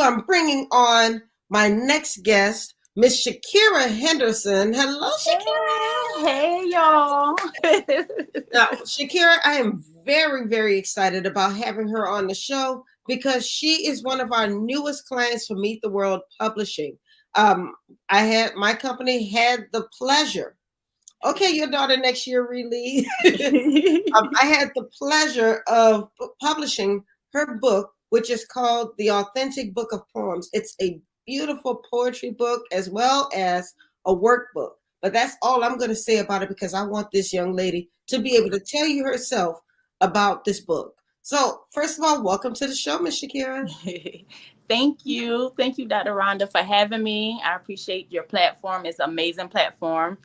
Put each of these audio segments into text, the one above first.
I'm bringing on my next guest, Miss Shakira Henderson. Hello, Shakira. Hey, y'all. Now, Shakira, I am very, very excited about having her on the show because she is one of our newest clients for Meet the World Publishing. My company had the pleasure. Okay, your daughter next year, really. I had the pleasure of publishing her book, which is called The Authentic Book of Poems. It's a beautiful poetry book as well as a workbook. But that's all I'm going to say about it because I want this young lady to be able to tell you herself about this book. So, first of all, welcome to the show, Miss Shakira. Thank you. Thank you, Dr. Rhonda, for having me. I appreciate your platform. It's an amazing platform.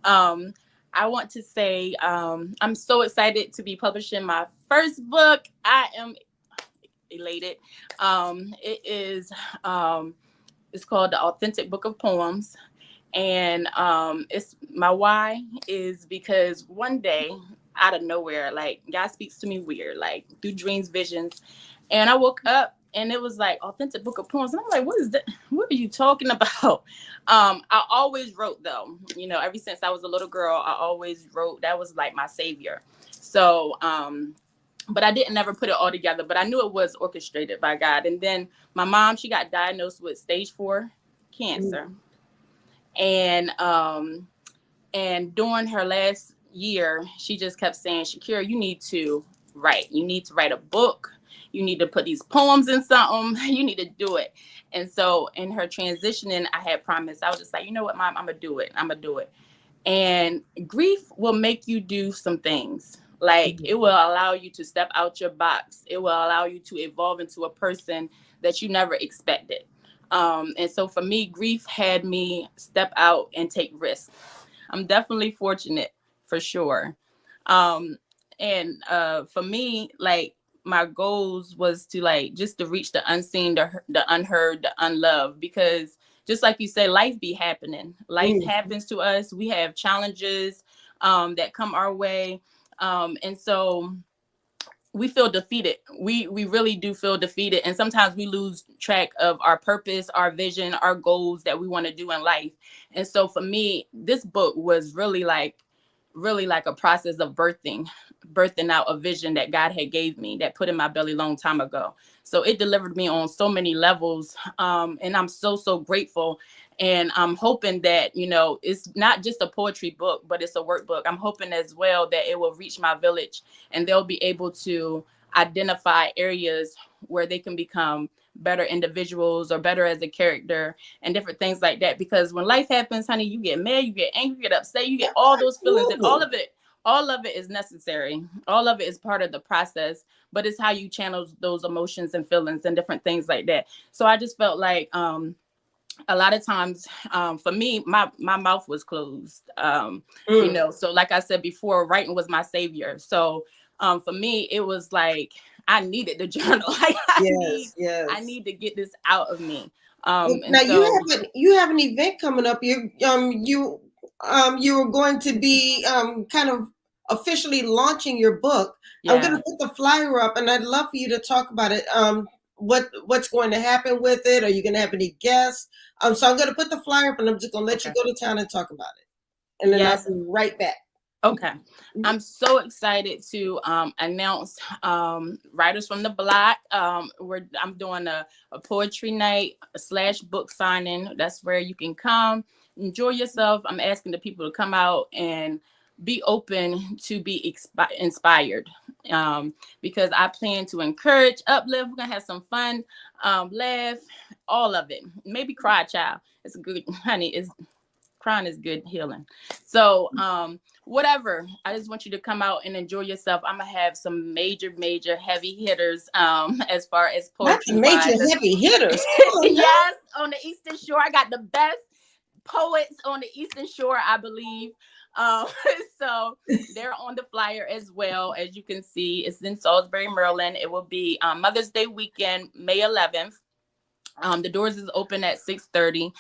Um, I want to say I'm so excited to be publishing my first book. I am elated. It is it's called The Authentic Book of Poems. And it's my why is because one day out of nowhere, like God speaks to me weird, like through dreams, visions. And I woke up and it was like Authentic Book of Poems. And I'm like, what is that? What are you talking about? I always wrote though, ever since I was a little girl, I always wrote. That was like my savior. So, but I didn't ever put it all together, but I knew it was orchestrated by God. And then my mom, she got diagnosed with stage 4 cancer. And during her last year, she just kept saying, Shakira, you need to write. You need to write a book. You need to put these poems in something. You need to do it. And so in her transitioning, I had promised. I was just like, you know what, Mom, I'm going to do it. I'm going to do it. And grief will make you do some things. Like it will allow you to step out your box. It will allow you to evolve into a person that you never expected. And so for me, grief had me step out and take risks. I'm definitely fortunate for sure. And for me, like my goals was to like just to reach the unseen, the unheard, the unloved, because just like you say, life be happening. Life happens to us. We have challenges that come our way. And so we feel defeated. We really do feel defeated. And sometimes we lose track of our purpose, our vision, our goals that we want to do in life. And so for me, this book was really like a process of birthing out a vision that God had gave me, that put in my belly long time ago. So it delivered me on so many levels. And I'm so grateful. And I'm hoping that, it's not just a poetry book, but it's a workbook. I'm hoping as well that it will reach my village and they'll be able to identify areas where they can become better individuals or better as a character and different things like that. Because when life happens, honey, you get mad, you get angry, you get upset, you get all those feelings, and all of it is necessary. All of it is part of the process, but it's how you channel those emotions and feelings and different things like that. So I just felt like a lot of times for me, my mouth was closed. So like I said before, writing was my savior. So for me, it was like I needed the journal. Like I need to get this out of me. Now you have an event coming up. You were going to be kind of officially launching your book. Yeah. I'm going to put the flyer up, and I'd love for you to talk about it. What's going to happen with it? Are you going to have any guests? So I'm going to put the flyer up, and I'm just going to let you go to town and talk about it, and then I'll be right back. Okay. I'm so excited to announce Writers from the Block. I'm doing a poetry night / book signing. That's where you can come, enjoy yourself. I'm asking the people to come out and be open to be inspired because I plan to encourage, uplift. We're going to have some fun, laugh, all of it. Maybe cry, child. It's good, honey. Crying is good healing. So whatever, I just want you to come out and enjoy yourself. I'm gonna have some major heavy hitters as far as poetry. Heavy hitters. Yes, on the Eastern Shore. I got the best poets on the Eastern Shore, I believe. So they're on the flyer as well. As you can see, it's in Salisbury, Maryland. It will be Mother's Day weekend, May 11th. The doors is open at 6:30.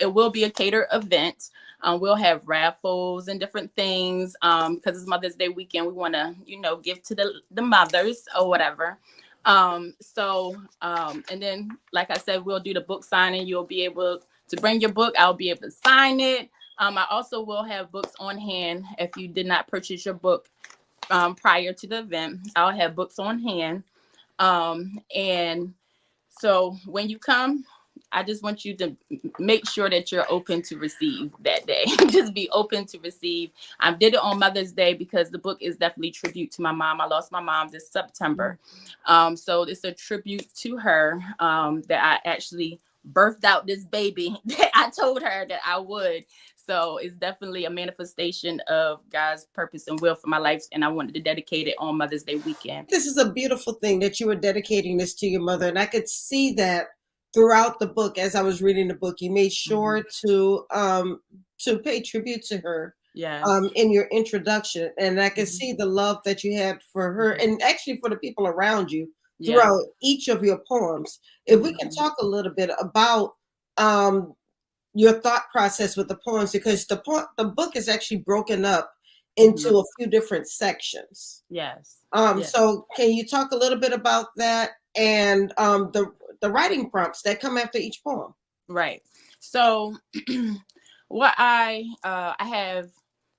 It will be a catered event. We'll have raffles and different things because it's Mother's Day weekend. We want to, give to the mothers or whatever. And then, like I said, we'll do the book signing. You'll be able to bring your book. I'll be able to sign it. I also will have books on hand. If you did not purchase your book prior to the event, I'll have books on hand. And so when you come, I just want you to make sure that you're open to receive that day. Just be open to receive. I did it on Mother's Day because the book is definitely tribute to my mom. I lost my mom this September. So it's a tribute to her, that I actually birthed out this baby that I told her that I would. So it's definitely a manifestation of God's purpose and will for my life. And I wanted to dedicate it on Mother's Day weekend. This is a beautiful thing that you were dedicating this to your mother. And I could see that throughout the book. As I was reading the book, you made sure to pay tribute to her. Yes. In your introduction. And I could see the love that you had for her and actually for the people around you throughout each of your poems. If we can talk a little bit about your thought process with the poems, because the book is actually broken up into a few different sections. Yes. So can you talk a little bit about that and the writing prompts that come after each poem? Right. So what I have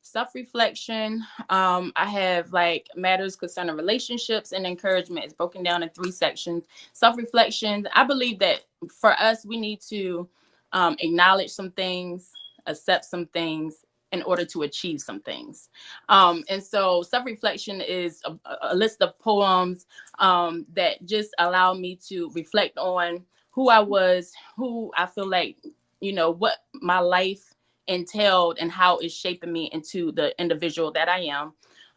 self-reflection. I have like matters concerning relationships and encouragement. It's broken down in 3 sections. Self-reflection. I believe that for us, we need to acknowledge some things, accept some things in order to achieve some things. And so self-reflection is a list of poems that just allow me to reflect on who I was, who I feel like, what my life entailed and how it's shaping me into the individual that I am.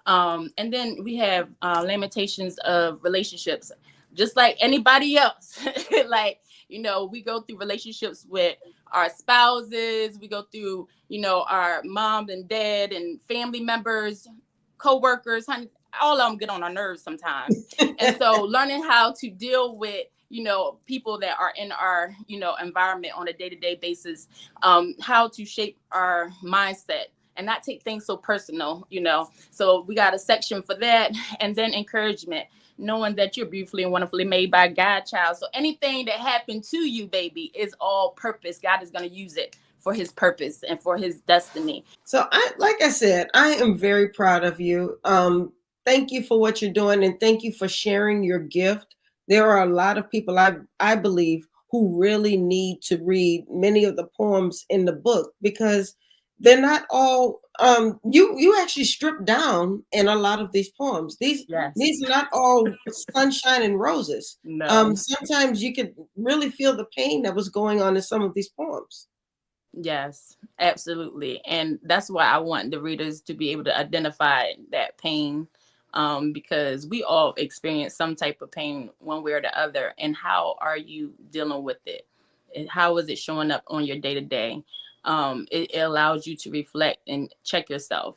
And then we have lamentations of relationships, just like anybody else. Like, we go through relationships with our spouses, we go through, our mom and dad and family members, co-workers, honey, all of them get on our nerves sometimes. And so learning how to deal with people that are in our, environment on a day-to-day basis, how to shape our mindset and not take things so personal, So we got a section for that. And then encouragement, knowing that you're beautifully and wonderfully made by God, child. So anything that happened to you, baby, is all purpose. God is going to use it for his purpose and for his destiny. So like I said, I am very proud of you. Thank you for what you're doing, and thank you for sharing your gift. There are a lot of people, I believe, who really need to read many of the poems in the book, because they're not all you actually stripped down in a lot of these poems. These are not all sunshine and roses. No. Sometimes you could really feel the pain that was going on in some of these poems. Yes, absolutely. And that's why I want the readers to be able to identify that pain, because we all experience some type of pain one way or the other. And how are you dealing with it? And how is it showing up on your day-to-day? It allows you to reflect and check yourself,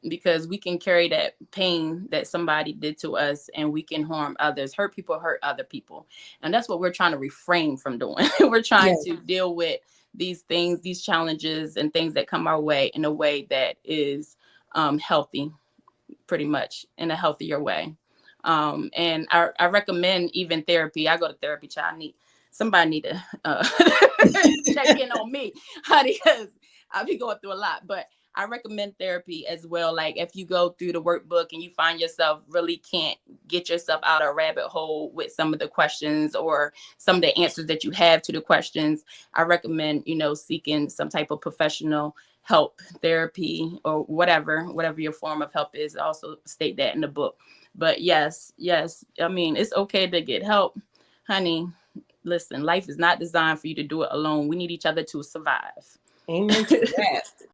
because we can carry that pain that somebody did to us, and we can harm others. Hurt people hurt other people. And that's what we're trying to refrain from doing. We're trying to deal with these things, these challenges and things that come our way in a way that is healthy, pretty much in a healthier way. And I recommend even therapy. I go to therapy, child. Somebody need to check in on me, honey, because I'll be going through a lot. But I recommend therapy as well. Like if you go through the workbook and you find yourself really can't get yourself out of a rabbit hole with some of the questions or some of the answers that you have to the questions, I recommend, seeking some type of professional help, therapy, or whatever your form of help is. I also state that in the book. But yes. I mean, it's okay to get help, honey. Listen, life is not designed for you to do it alone. We need each other to survive. Amen to that.